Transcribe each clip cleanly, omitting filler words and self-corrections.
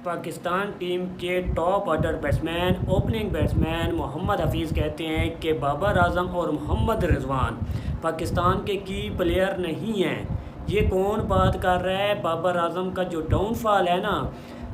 Pakistan team के top order batsman opening batsman Mohammad Hafeez कहते हैं कि बाबर आजम और मोहम्मद रिजवान पाकिस्तान के की प्लेयर नहीं हैं। ये कौन बात कर रहा है? बाबर आजम का जो डाउनफॉल है ना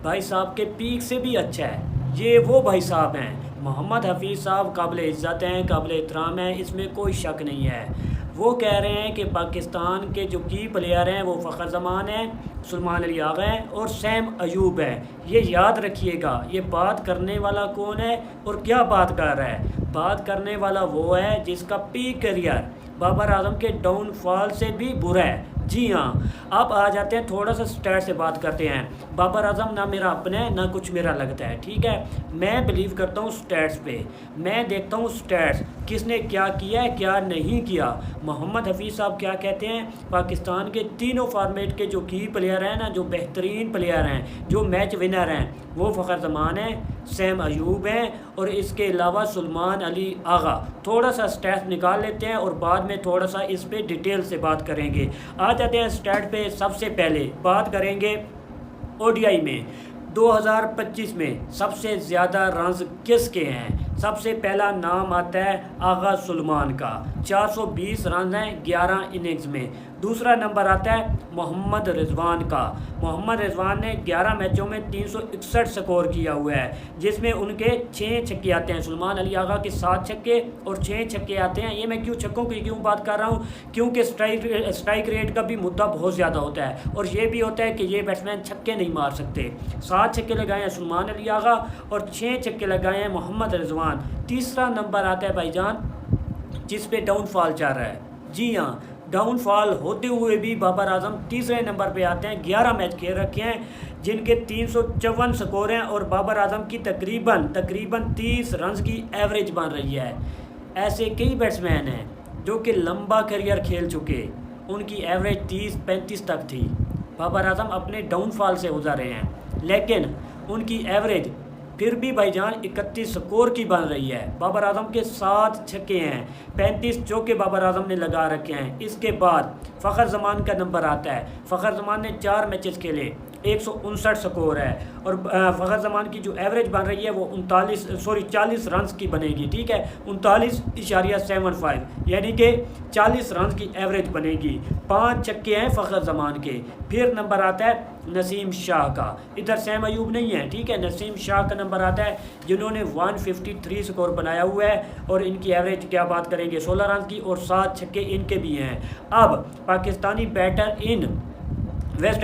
भाई साहब के पीक से भी अच्छा है। ये वो भाई साहब हैं। मोहम्मद हफीज़ साहब काबिल इज़्ज़त हैं, काबिल एहतराम हैं, इसमें कोई शक नहीं है। वो कह रहे हैं कि पाकिस्तान के जो की प्लेयर हैं वो फ़खर जमान हैं, सुलेमान अली आगा हैं और सैम अयूब है। ये याद रखिएगा। ये बात करने वाला कौन है और क्या बात कर रहा है? बात करने वाला वो है जिसका पीक करियर बाबर आजम के डाउनफॉल से भी बुरा है। जी हाँ, अब आ जाते हैं थोड़ा सा स्टैट से बात करते हैं। बाबर आजम ना मेरा अपना है ना कुछ मेरा लगता है, ठीक है। मैं बिलीव करता हूँ स्टैट्स पे। मैं देखता हूँ स्टैट्स, किसने क्या किया है क्या नहीं किया। मोहम्मद हफीज़ साहब क्या कहते हैं? पाकिस्तान के तीनों फॉर्मेट के जो की प्लेयर हैं ना, जो बेहतरीन प्लेयर हैं, जो मैच विनर हैं, वो फ़खर जमान है, सैम अयूब हैं और इसके अलावा सुलेमान अली आगा। थोड़ा सा स्टैट्स निकाल लेते हैं और बाद में थोड़ा सा इस पे डिटेल से बात करेंगे। आ जाते हैं स्टैट पे। सबसे पहले बात करेंगे ओडीआई में 2025 में सबसे ज़्यादा रन्स किसके हैं। सबसे पहला नाम आता है आगा सुलेमान का, 420 रन हैं 11 इनिंग्स में। दूसरा नंबर आता है मोहम्मद रिजवान का। मोहम्मद रिजवान ने 11 मैचों में 361 स्कोर किया हुआ है, जिसमें उनके 6 छक्के आते हैं। सुलेमान अली आगा के 7 छक्के और 6 छक्के आते हैं। ये मैं क्यों छक्कों की क्यों बात कर रहा हूँ? क्योंकि स्ट्राइक रेट का भी मुद्दा बहुत ज़्यादा होता है और ये भी होता है कि ये बैट्समैन छक्के नहीं मार सकते। 7 छक्के लगाए हैं सुलेमान अली आगा और 6 छक्के लगाए हैं मोहम्मद रिजवान। तीसरा नंबर आता है भाईजान जिस पे डाउनफॉल चल रहा है। जी हाँ, डाउनफॉल होते हुए भी बाबर आजम तीसरे नंबर पे आते हैं। 11 मैच खेल रखे हैं जिनके 354 स्कोर हैं और बाबर आजम की तकरीबन 30 रन की एवरेज बन रही है। ऐसे कई बैट्समैन हैं जो कि लंबा करियर खेल चुके, उनकी एवरेज 30-35 तक थी। बाबर आजम अपने डाउनफॉल से गुजरे हैं, लेकिन उनकी एवरेज फिर भी भाईजान 31 स्कोर की बन रही है। बाबर आजम के 7 छक्के हैं, 35 चौके बाबर आजम ने लगा रखे हैं। इसके बाद फ़खर जमान का नंबर आता है। फ़खर जमान ने 4 मैचेस खेले, 159 स्कोर है और फ़खर जमान की जो एवरेज बन रही है वो 40 रन की बनेगी, ठीक है। 39.75 यानी कि 40 रन की एवरेज बनेगी। 5 छक्के हैं फ़खर जमान के। फिर नंबर आता है नसीम शाह का। इधर सैम अयूब नहीं है, ठीक है। नसीम शाह का नंबर आता है जिन्होंने 153 स्कोर बनाया हुआ है और इनकी एवरेज क्या बात करेंगे 16 रन की और 7 छक्के इनके भी हैं। अब Pakistani batter in West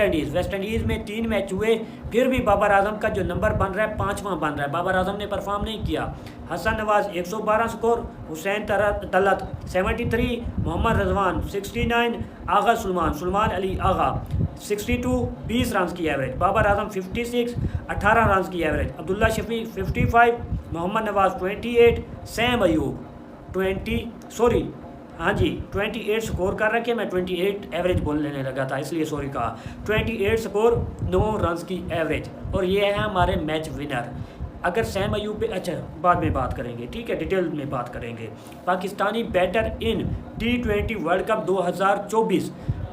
Indies में 3 मैच हुए, फिर भी बाबर आजम का जो नंबर बन रहा है 5वां बन रहा है। बाबर आजम ने परफॉर्म नहीं किया। हसन नवाज 112 स्कोर, हुसैन तलत 73, मोहम्मद रिजवान 69, आगा सुलेमान अली आगा 62, 20 रन की एवरेज। बाबर आजम 56, 18 रन की एवरेज। अब्दुल्ला शफी 55, मोहम्मद नवाज 28, सैम अयूब 28 स्कोर कर रखे। मैं 28 एवरेज बोलने लगा था इसलिए सॉरी कहा। 28 स्कोर 9 रन की एवरेज और ये है हमारे मैच विनर। अगर सैम अयूब पे अच्छा बाद में बात करेंगे, ठीक है, डिटेल में बात करेंगे। Pakistani batter in T20 world cup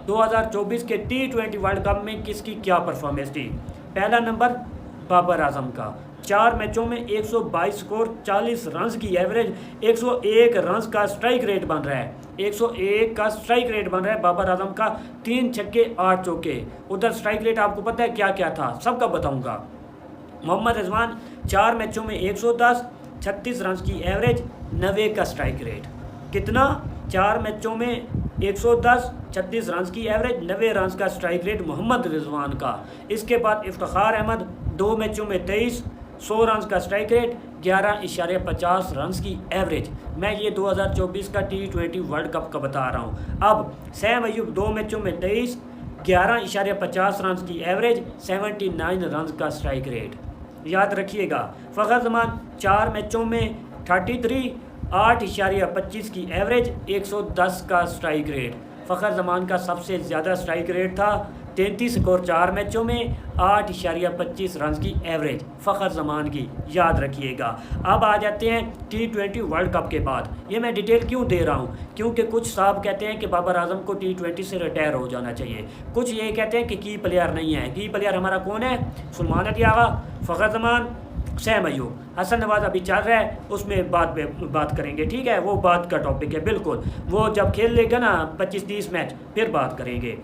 2024 के T20 वर्ल्ड कप में किसकी क्या परफॉर्मेंस थी? पहला नंबर बाबर आजम का, 4 मैचों में 122 स्कोर, 40 रन की एवरेज, 101 रन का स्ट्राइक रेट बन रहा है। 101 का स्ट्राइक रेट बन रहा है बाबर आजम का। 3 छक्के 8 चौके। उधर स्ट्राइक रेट आपको पता है क्या क्या था, सबका बताऊंगा। मोहम्मद रिजवान 4 मैचों में 110, 36 रन की एवरेज, 90 का स्ट्राइक रेट। कितना? 4 मैचों में 110, 36 रन की एवरेज, 90 रन का स्ट्राइक रेट मोहम्मद रिजवान का। इसके बाद इफ्तिखार अहमद 2 मैचों में 23, 100 रन का स्ट्राइक रेट, 11.50 रन की एवरेज। मैं ये 2024 का T20 वर्ल्ड कप का बता रहा हूँ। अब सैम अयूब 2 मैचों में 23, 11.50 रन की एवरेज, 79 रन का स्ट्राइक रेट। याद रखिएगा। फ़खर जमान 4 मैचों में 33, 8.25 की एवरेज, 110 का स्ट्राइक रेट। फ़खर जमान का सबसे ज़्यादा स्ट्राइक रेट था 33 स्कोर 4 मैचों में, 8.25 रन की एवरेज फ़खर ज़मान की, याद रखिएगा। अब आ जाते हैं T20 वर्ल्ड कप के बाद। ये मैं डिटेल क्यों दे रहा हूँ, क्योंकि कुछ साहब कहते हैं कि बाबर आजम को T20 से रिटायर हो जाना चाहिए, कुछ ये कहते हैं कि की प्लेयर नहीं है। की प्लेयर हमारा कौन है? सुलेमान अली आगा, फ़खर ज़मान, सैम अयूब, हसन नवाज अभी चल रहा है, उसमें बात करेंगे, ठीक है, वो बात का टॉपिक है बिल्कुल। वो जब खेल लेगा ना 25-30 मैच फिर बात करेंगे।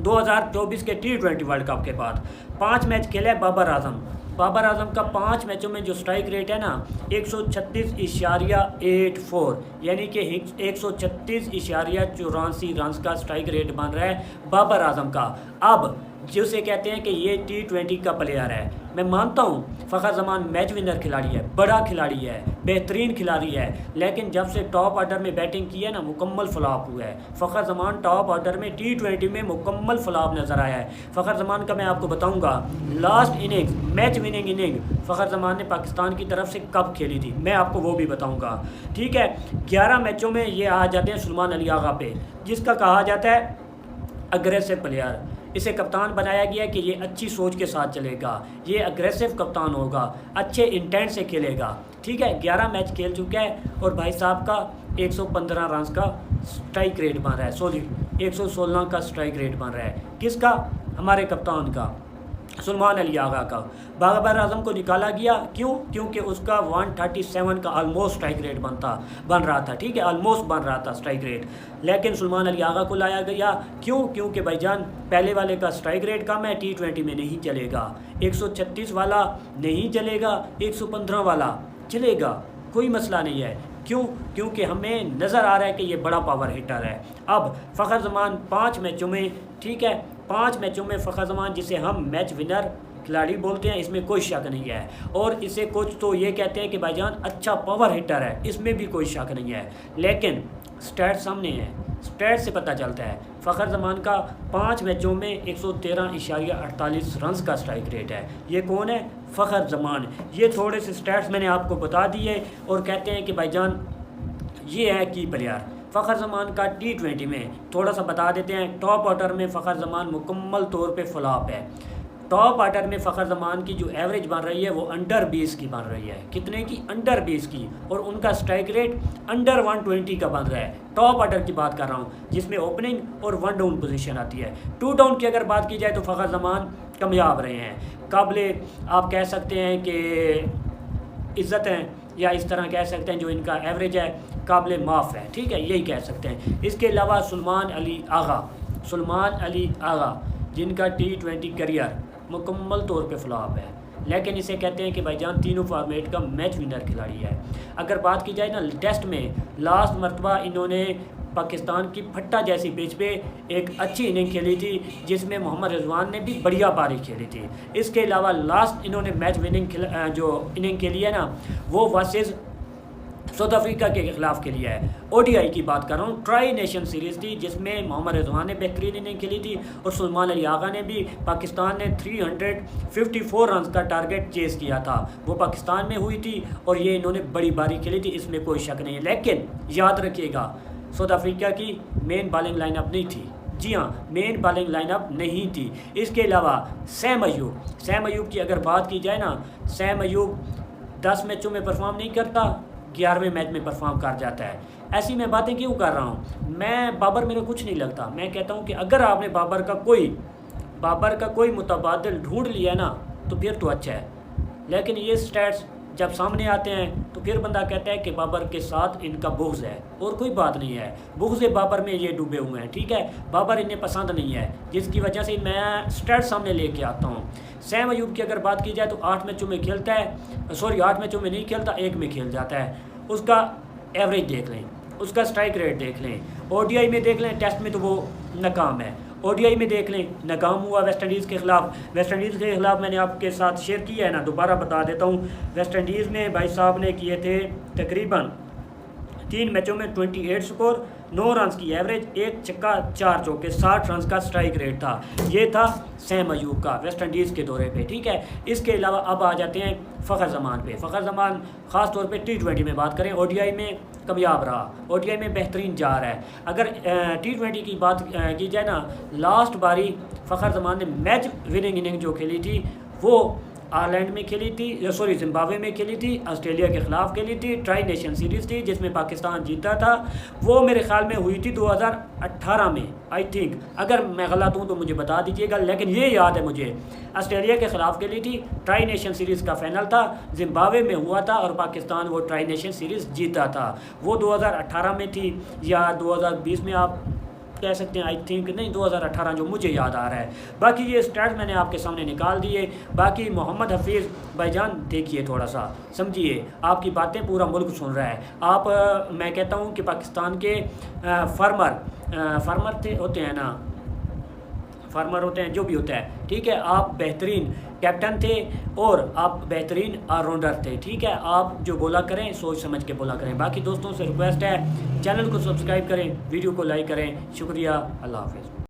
2024 के T20 वर्ल्ड कप के बाद 5 मैच खेला है बाबर आजम। बाबर आजम का 5 मैचों में जो स्ट्राइक रेट है ना 136.84, यानी कि 136.84 रन का स्ट्राइक रेट बन रहा है बाबर आजम का। अब जिसे कहते हैं कि ये T20 का प्लेयर है, मैं मानता हूँ फ़खर ज़मान मैच विनर खिलाड़ी है, बड़ा खिलाड़ी है, बेहतरीन खिलाड़ी है, लेकिन जब से टॉप ऑर्डर में बैटिंग की है ना मुकम्मल फ्लॉप हुआ है। फ़खर ज़मान टॉप ऑर्डर में T20 में मुकम्मल फ्लॉप नज़र आया है। फ़खर ज़मान का मैं आपको बताऊँगा last innings, match winning inning Fakhar Zaman ने पाकिस्तान की तरफ से कब खेली थी, मैं आपको वो भी बताऊँगा, ठीक है। 11 मैचों में ये आ जाते हैं सुलेमान अली आगा पे, जिसका कहा जाता है अग्रेसिव प्लेयर। इसे कप्तान बनाया गया कि ये अच्छी सोच के साथ चलेगा, ये अग्रेसिव कप्तान होगा, अच्छे इंटेंट से खेलेगा, ठीक है। 11 मैच खेल चुका है और भाई साहब का 115 रन का स्ट्राइक रेट बन रहा है, सॉरी 116 का स्ट्राइक रेट बन रहा है। किसका? हमारे कप्तान का, सुलेमान अली आगा का। बाबर आजम को निकाला गया, क्यों? क्योंकि उसका 137 का ऑलमोस्ट स्ट्राइक रेट बन रहा था, ठीक है, ऑलमोस्ट बन रहा था स्ट्राइक रेट। लेकिन सुलेमान अली आगा को लाया गया, क्यों? क्योंकि भाईजान पहले वाले का स्ट्राइक रेट कम है, T20 में नहीं चलेगा, 136 वाला नहीं चलेगा, 115 वाला चलेगा, कोई मसला नहीं है। क्यों? क्योंकि हमें नज़र आ रहा है कि ये बड़ा पावर हिटर है। अब फ़खर ज़मान 5 मैचों में, ठीक है, 5 मैचों में फ़खर ज़मान, जिसे हम मैच विनर खिलाड़ी बोलते हैं, इसमें कोई शक नहीं है। और इसे कुछ तो ये कहते हैं कि भाईजान अच्छा पावर हिटर है, इसमें भी कोई शक नहीं है। लेकिन स्टैट सामने है, स्टैट से पता चलता है फ़खर ज़मान का 5 मैचों में 113.48 रन का स्ट्राइक रेट है। ये कौन है? फ़खर ज़मान। ये थोड़े से स्टैट्स मैंने आपको बता दिए और कहते हैं कि भाईजान ये है की प्लेयर। फ़खर ज़मान का T20 में थोड़ा सा बता देते हैं। टॉप ऑर्डर में फ़खर ज़मान मुकम्मल तौर पे फ्लॉप है। टॉप ऑर्डर में फ़खर ज़मान की जो एवरेज बन रही है वो अंडर 20 की बन रही है। कितने की? अंडर 20 की। और उनका स्ट्राइक रेट अंडर 120 का बन रहा है। टॉप ऑर्डर की बात कर रहा हूँ, जिसमें ओपनिंग और 1 डाउन पोजीशन आती है। 2 डाउन की अगर बात की जाए तो फ़खर ज़मान कामयाब रहे हैं, काबिले आप कह सकते हैं कि इज़्ज़त हैं, या इस तरह कह सकते हैं जो इनका एवरेज है काबिल माफ़ है, ठीक है, यही कह सकते हैं। इसके अलावा सुलेमान अली आगा जिनका T20 करियर मुकम्मल तौर पे फ्लॉप है, लेकिन इसे कहते हैं कि भाईजान तीनों फॉर्मेट का मैच विनर खिलाड़ी है। अगर बात की जाए ना टेस्ट में, लास्ट मरतबा इन्होंने पाकिस्तान की फट्टा जैसी पिच पे एक अच्छी इनिंग खेली थी, जिसमें मोहम्मद रिजवान ने भी बढ़िया पारी खेली थी। इसके अलावा लास्ट इन्होंने मैच विनिंग जो इनिंग खेली है ना, वो वर्सेस साउथ अफ्रीका के खिलाफ खेली है। ODI की बात कर रहा हूँ, ट्राई नेशन सीरीज़ थी, जिसमें मोहम्मद रिजवान ने बेहतरीन इनिंग खेली थी और सुलेमान अली आगा ने भी। पाकिस्तान ने 354 रन का टारगेट चेस किया था, वो पाकिस्तान में हुई थी और ये इन्होंने बड़ी बारी खेली थी, इसमें कोई शक नहीं है। लेकिन याद रखिएगा साउथ अफ्रीका की मेन बॉलिंग लाइनअप नहीं थी, जी हाँ, मेन बॉलिंग लाइनअप नहीं थी। इसके अलावा सैम अयूब की अगर बात की जाए ना, सैम अयूब 10 मैचों में परफॉर्म नहीं करता, 11वें मैच में परफॉर्म कर जाता है। ऐसी मैं बातें क्यों कर रहा हूँ? मैं बाबर मेरे कुछ नहीं लगता। मैं कहता हूँ कि अगर आपने बाबर का कोई मुतबादिल ढूंढ लिया ना तो फिर तो अच्छा है, लेकिन ये स्टैट्स जब सामने आते हैं तो फिर बंदा कहता है कि बाबर के साथ इनका बुग़्ज़ है, और कोई बात नहीं है। बुग़्ज़ बाबर में ये डूबे हुए हैं, ठीक है, बाबर इन्हें पसंद नहीं है, जिसकी वजह से मैं स्टैट सामने लेके आता हूँ। सैम अयूब की अगर बात की जाए तो 8 मैचों में खेलता है, सॉरी 8 मैचों में नहीं खेलता, 1 में खेल जाता है। उसका एवरेज देख लें, उसका स्ट्राइक रेट देख लें, ODI में देख लें, टेस्ट में तो वो नाकाम है। ODI में देख लें, नाकाम हुआ वेस्ट इंडीज़ के ख़िलाफ़। मैंने आपके साथ शेयर किया है ना, दोबारा बता देता हूँ। वेस्ट इंडीज़ में भाई साहब ने किए थे तकरीबन 3 मैचों में 28 स्कोर, 9 रन की एवरेज, 1 छक्का 4 चौके, 60 रन का स्ट्राइक रेट था। ये था सैम अयूब का वेस्ट इंडीज़ के दौरे पे, ठीक है। इसके अलावा अब आ जाते हैं फ़खर ज़मान पे। फ़खर ज़मान ख़ास तौर पे T20 में बात करें, ODI में कामयाब रहा, ODI में बेहतरीन जा रहा है। अगर T20 की बात की जाए ना, लास्ट बारी फ़खर जमान ने मैच विनिंग इनिंग जो खेली थी वो आयरलैंड में खेली थी, सॉरी जिम्बाब्वे में खेली थी, ऑस्ट्रेलिया के ख़िलाफ़ खेली थी, ट्राई नेशन सीरीज़ थी जिसमें पाकिस्तान जीता था। वो मेरे ख़्याल में हुई थी 2018 में आई थिंक, अगर मैं गलत हूँ तो मुझे बता दीजिएगा, लेकिन ये याद है मुझे ऑस्ट्रेलिया के ख़िलाफ़ खेली थी, ट्राई नेशन सीरीज़ का फाइनल था, जिम्बाब्वे में हुआ था और पाकिस्तान वो ट्राई नेशन सीरीज़ जीता था। वो 2018 में थी या 2020 में आप कह सकते हैं, आई थिंक नहीं 2018 जो मुझे याद आ रहा है। बाकी ये स्टैट्स मैंने आपके सामने निकाल दिए। बाकी मोहम्मद हफीज़ भाईजान देखिए, थोड़ा सा समझिए, आपकी बातें पूरा मुल्क सुन रहा है। आप मैं कहता हूँ कि पाकिस्तान के फार्मर होते हैं ना, फार्मर होते हैं जो भी होता है, ठीक है, आप बेहतरीन कैप्टन थे और आप बेहतरीन ऑलराउंडर थे, ठीक है। आप जो बोला करें सोच समझ के बोला करें। बाकी दोस्तों से रिक्वेस्ट है चैनल को सब्सक्राइब करें, वीडियो को लाइक करें। शुक्रिया, अल्लाह हाफ़िज़।